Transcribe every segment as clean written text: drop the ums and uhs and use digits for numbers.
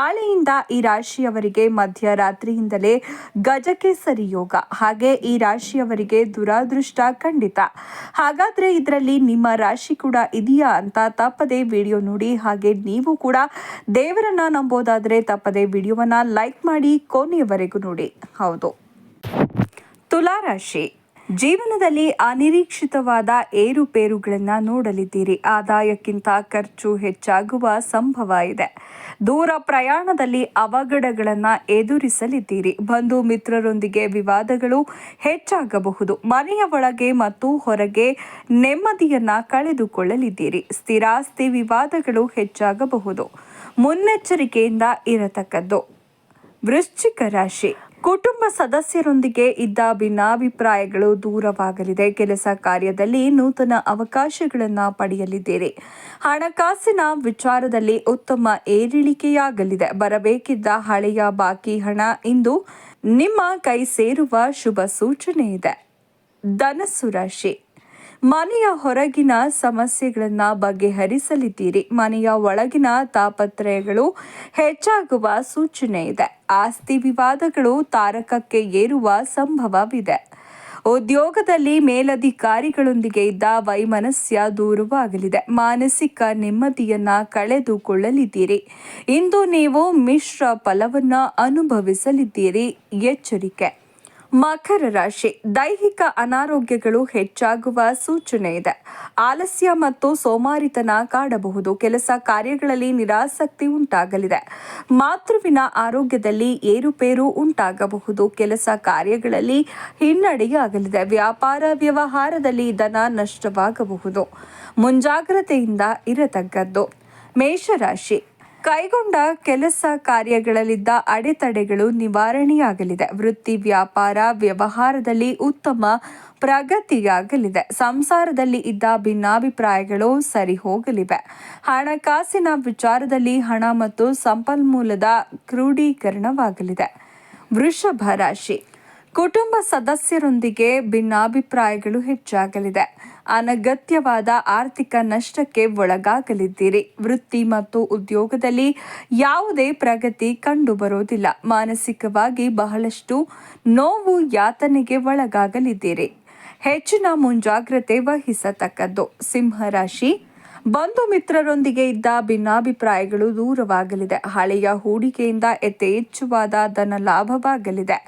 ನಾಳೆಯಿಂದ ಈ ರಾಶಿಯವರಿಗೆ ಮಧ್ಯರಾತ್ರಿಯಿಂದಲೇ ಗಜಕೇಸರಿ ಯೋಗ. ಹಾಗೆ ಈ ರಾಶಿಯವರಿಗೆ ದುರಾದೃಷ್ಟ ಖಂಡಿತ. ಹಾಗಾದ್ರೆ ಇದರಲ್ಲಿ ನಿಮ್ಮ ರಾಶಿ ಕೂಡ ಇದೆಯಾ ಅಂತ ತಪ್ಪದೆ ವಿಡಿಯೋ ನೋಡಿ. ಹಾಗೆ ನೀವು ಕೂಡ ದೇವರನ್ನ ನಂಬೋದಾದ್ರೆ ತಪ್ಪದೆ ವಿಡಿಯೋವನ್ನ ಲೈಕ್ ಮಾಡಿ ಕೊನೆಯವರೆಗೂ ನೋಡಿ. ಹೌದು, ತುಲಾ ರಾಶಿ. ಜೀವನದಲ್ಲಿ ಅನಿರೀಕ್ಷಿತವಾದ ಏರುಪೇರುಗಳನ್ನು ನೋಡಲಿದ್ದೀರಿ. ಆದಾಯಕ್ಕಿಂತ ಖರ್ಚು ಹೆಚ್ಚಾಗುವ ಸಂಭವ ಇದೆ. ದೂರ ಪ್ರಯಾಣದಲ್ಲಿ ಅವಘಡಗಳನ್ನು ಎದುರಿಸಲಿದ್ದೀರಿ. ಬಂಧು ಮಿತ್ರರೊಂದಿಗೆ ವಿವಾದಗಳು ಹೆಚ್ಚಾಗಬಹುದು. ಮನೆಯ ಒಳಗೆ ಮತ್ತು ಹೊರಗೆ ನೆಮ್ಮದಿಯನ್ನ ಕಳೆದುಕೊಳ್ಳಲಿದ್ದೀರಿ. ಸ್ಥಿರಾಸ್ತಿ ವಿವಾದಗಳು ಹೆಚ್ಚಾಗಬಹುದು. ಮುನ್ನೆಚ್ಚರಿಕೆಯಿಂದ ಇರತಕ್ಕದ್ದು. ವೃಶ್ಚಿಕ ರಾಶಿ. ಕುಟುಂಬ ಸದಸ್ಯರೊಂದಿಗೆ ಇದ್ದ ಭಿನ್ನಾಭಿಪ್ರಾಯಗಳು ದೂರವಾಗಲಿದೆ. ಕೆಲಸ ಕಾರ್ಯದಲ್ಲಿ ನೂತನ ಅವಕಾಶಗಳನ್ನು ಪಡೆಯಲಿದ್ದೀರಿ. ಹಣಕಾಸಿನ ವಿಚಾರದಲ್ಲಿ ಉತ್ತಮ ಏರಿಳಿಕೆಯಾಗಲಿದೆ. ಬರಬೇಕಿದ್ದ ಹಳೆಯ ಬಾಕಿ ಹಣ ಇಂದು ನಿಮ್ಮ ಕೈ ಸೇರುವ ಶುಭ ಸೂಚನೆ ಇದೆ. ಧನಸ್ಸು ರಾಶಿ. ಮನೆಯ ಹೊರಗಿನ ಸಮಸ್ಯೆಗಳನ್ನು ಬಗೆಹರಿಸಲಿದ್ದೀರಿ. ಮನೆಯ ಒಳಗಿನ ತಾಪತ್ರಯಗಳು ಹೆಚ್ಚಾಗುವ ಸೂಚನೆ ಇದೆ. ಆಸ್ತಿ ವಿವಾದಗಳು ತಾರಕಕ್ಕೆ ಏರುವ ಸಂಭವವಿದೆ. ಉದ್ಯೋಗದಲ್ಲಿ ಮೇಲಧಿಕಾರಿಗಳೊಂದಿಗೆ ಇದ್ದ ವೈಮನಸ್ಯ ದೂರವಾಗಲಿದೆ. ಮಾನಸಿಕ ನೆಮ್ಮದಿಯನ್ನ ಕಳೆದುಕೊಳ್ಳಲಿದ್ದೀರಿ. ಇಂದು ನೀವು ಮಿಶ್ರ ಫಲವನ್ನು ಅನುಭವಿಸಲಿದ್ದೀರಿ. ಎಚ್ಚರಿಕೆ. ಮಕರ ರಾಶಿ. ದೈಹಿಕ ಅನಾರೋಗ್ಯಗಳು ಹೆಚ್ಚಾಗುವ ಸೂಚನೆ ಇದೆ. ಆಲಸ್ಯ ಮತ್ತು ಸೋಮಾರಿತನ ಕಾಡಬಹುದು. ಕೆಲಸ ಕಾರ್ಯಗಳಲ್ಲಿ ನಿರಾಸಕ್ತಿ ಉಂಟಾಗಲಿದೆ. ಮಾತೃವಿನ ಆರೋಗ್ಯದಲ್ಲಿ ಏರುಪೇರು ಉಂಟಾಗಬಹುದು. ಕೆಲಸ ಕಾರ್ಯಗಳಲ್ಲಿ ಹಿನ್ನಡೆಯಾಗಲಿದೆ. ವ್ಯಾಪಾರ ವ್ಯವಹಾರದಲ್ಲಿ ಧನ ನಷ್ಟವಾಗಬಹುದು. ಮುಂಜಾಗ್ರತೆಯಿಂದ ಇರತಕ್ಕದ್ದು. ಮೇಷರಾಶಿ. ಕೈಗೊಂಡ ಕೆಲಸ ಕಾರ್ಯಗಳಲ್ಲಿದ್ದ ಅಡೆತಡೆಗಳು ನಿವಾರಣೆಯಾಗಲಿದೆ. ವೃತ್ತಿ ವ್ಯಾಪಾರ ವ್ಯವಹಾರದಲ್ಲಿ ಉತ್ತಮ ಪ್ರಗತಿಯಾಗಲಿದೆ. ಸಂಸಾರದಲ್ಲಿ ಇದ್ದ ಭಿನ್ನಾಭಿಪ್ರಾಯಗಳು ಸರಿ ಹೋಗಲಿವೆ. ಹಣಕಾಸಿನ ವಿಚಾರದಲ್ಲಿ ಹಣ ಮತ್ತು ಸಂಪನ್ಮೂಲದ ಕ್ರೋಢೀಕರಣವಾಗಲಿದೆ. ವೃಷಭ ರಾಶಿ. ಕುಟುಂಬ ಸದಸ್ಯರೊಂದಿಗೆ ಭಿನ್ನಾಭಿಪ್ರಾಯಗಳು ಹೆಚ್ಚಾಗಲಿದೆ. ಅನಗತ್ಯವಾದ ಆರ್ಥಿಕ ನಷ್ಟಕ್ಕೆ ಒಳಗಾಗಲಿದ್ದೀರಿ. ವೃತ್ತಿ ಮತ್ತು ಉದ್ಯೋಗದಲ್ಲಿ ಯಾವುದೇ ಪ್ರಗತಿ ಕಂಡುಬರುವುದಿಲ್ಲ. ಮಾನಸಿಕವಾಗಿ ಬಹಳಷ್ಟು ನೋವು ಯಾತನೆಗೆ ಒಳಗಾಗಲಿದ್ದೀರಿ. ಹೆಚ್ಚಿನ ಮುಂಜಾಗ್ರತೆ ವಹಿಸತಕ್ಕದ್ದು. ಸಿಂಹರಾಶಿ. ಬಂಧು ಮಿತ್ರರೊಂದಿಗೆ ಇದ್ದ ಭಿನ್ನಾಭಿಪ್ರಾಯಗಳು ದೂರವಾಗಲಿದೆ. ಹಳೆಯ ಹೂಡಿಕೆಯಿಂದ ಯಥೇಚ್ಛವಾದ ಧನ ಲಾಭವಾಗಲಿದೆ.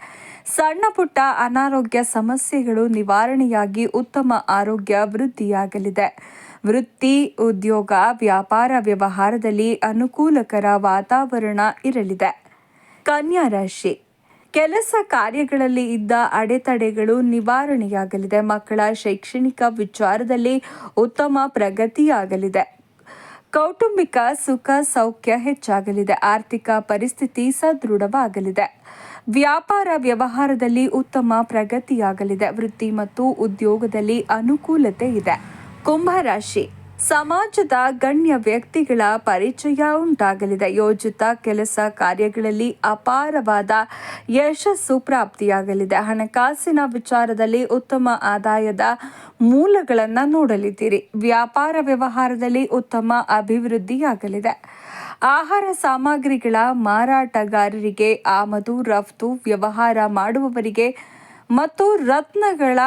ಸಣ್ಣ ಪುಟ್ಟ ಅನಾರೋಗ್ಯ ಸಮಸ್ಯೆಗಳು ನಿವಾರಣೆಯಾಗಿ ಉತ್ತಮ ಆರೋಗ್ಯ ವೃದ್ಧಿಯಾಗಲಿದೆ. ವೃತ್ತಿ ಉದ್ಯೋಗ ವ್ಯಾಪಾರ ವ್ಯವಹಾರದಲ್ಲಿ ಅನುಕೂಲಕರ ವಾತಾವರಣ ಇರಲಿದೆ. ಕನ್ಯಾ ರಾಶಿ. ಕೆಲಸ ಕಾರ್ಯಗಳಲ್ಲಿ ಇದ್ದ ಅಡೆತಡೆಗಳು ನಿವಾರಣೆಯಾಗಲಿದೆ. ಮಕ್ಕಳ ಶೈಕ್ಷಣಿಕ ವಿಚಾರದಲ್ಲಿ ಉತ್ತಮ ಪ್ರಗತಿಯಾಗಲಿದೆ. ಕೌಟುಂಬಿಕ ಸುಖ ಸೌಖ್ಯ ಹೆಚ್ಚಾಗಲಿದೆ. ಆರ್ಥಿಕ ಪರಿಸ್ಥಿತಿ ಸದೃಢವಾಗಲಿದೆ. ವ್ಯಾಪಾರ ವ್ಯವಹಾರದಲ್ಲಿ ಉತ್ತಮ ಪ್ರಗತಿಯಾಗಲಿದೆ. ವೃತ್ತಿ ಮತ್ತು ಉದ್ಯೋಗದಲ್ಲಿ ಅನುಕೂಲತೆ ಇದೆ. ಕುಂಭರಾಶಿ. ಸಮಾಜದ ಗಣ್ಯ ವ್ಯಕ್ತಿಗಳ ಪರಿಚಯ ಉಂಟಾಗಲಿದೆ. ಯೋಜಿತ ಕೆಲಸ ಕಾರ್ಯಗಳಲ್ಲಿ ಅಪಾರವಾದ ಯಶಸ್ಸು ಪ್ರಾಪ್ತಿಯಾಗಲಿದೆ. ಹಣಕಾಸಿನ ವಿಚಾರದಲ್ಲಿ ಉತ್ತಮ ಆದಾಯದ ಮೂಲಗಳನ್ನು ನೋಡಲಿದ್ದೀರಿ. ವ್ಯಾಪಾರ ವ್ಯವಹಾರದಲ್ಲಿ ಉತ್ತಮ ಅಭಿವೃದ್ಧಿಯಾಗಲಿದೆ. ಆಹಾರ ಸಾಮಗ್ರಿಗಳ ಮಾರಾಟಗಾರರಿಗೆ, ಆಮದು ರಫ್ತು ವ್ಯವಹಾರ ಮಾಡುವವರಿಗೆ ಮತ್ತು ರತ್ನಗಳ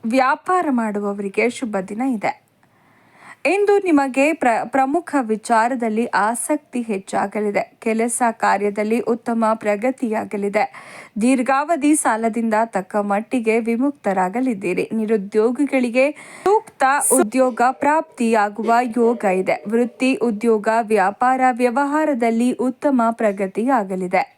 ವ್ಯಾಪಾರ ಮಾಡುವವರಿಗೆ ಶುಭ ದಿನ ಇದೆ. ಇಂದು ನಿಮಗೆ ಪ್ರಮುಖ ವಿಚಾರದಲ್ಲಿ ಆಸಕ್ತಿ ಹೆಚ್ಚಾಗಲಿದೆ. ಕೆಲಸ ಕಾರ್ಯದಲ್ಲಿ ಉತ್ತಮ ಪ್ರಗತಿಯಾಗಲಿದೆ. ದೀರ್ಘಾವಧಿ ಸಾಲದಿಂದ ತಕ್ಕ ಮಟ್ಟಿಗೆ ವಿಮುಕ್ತರಾಗಲಿದ್ದೀರಿ. ನಿರುದ್ಯೋಗಿಗಳಿಗೆ ಸೂಕ್ತ ಉದ್ಯೋಗ ಪ್ರಾಪ್ತಿಯಾಗುವ ಯೋಗ ಇದೆ. ವೃತ್ತಿ ಉದ್ಯೋಗ ವ್ಯಾಪಾರ ವ್ಯವಹಾರದಲ್ಲಿ ಉತ್ತಮ ಪ್ರಗತಿಯಾಗಲಿದೆ.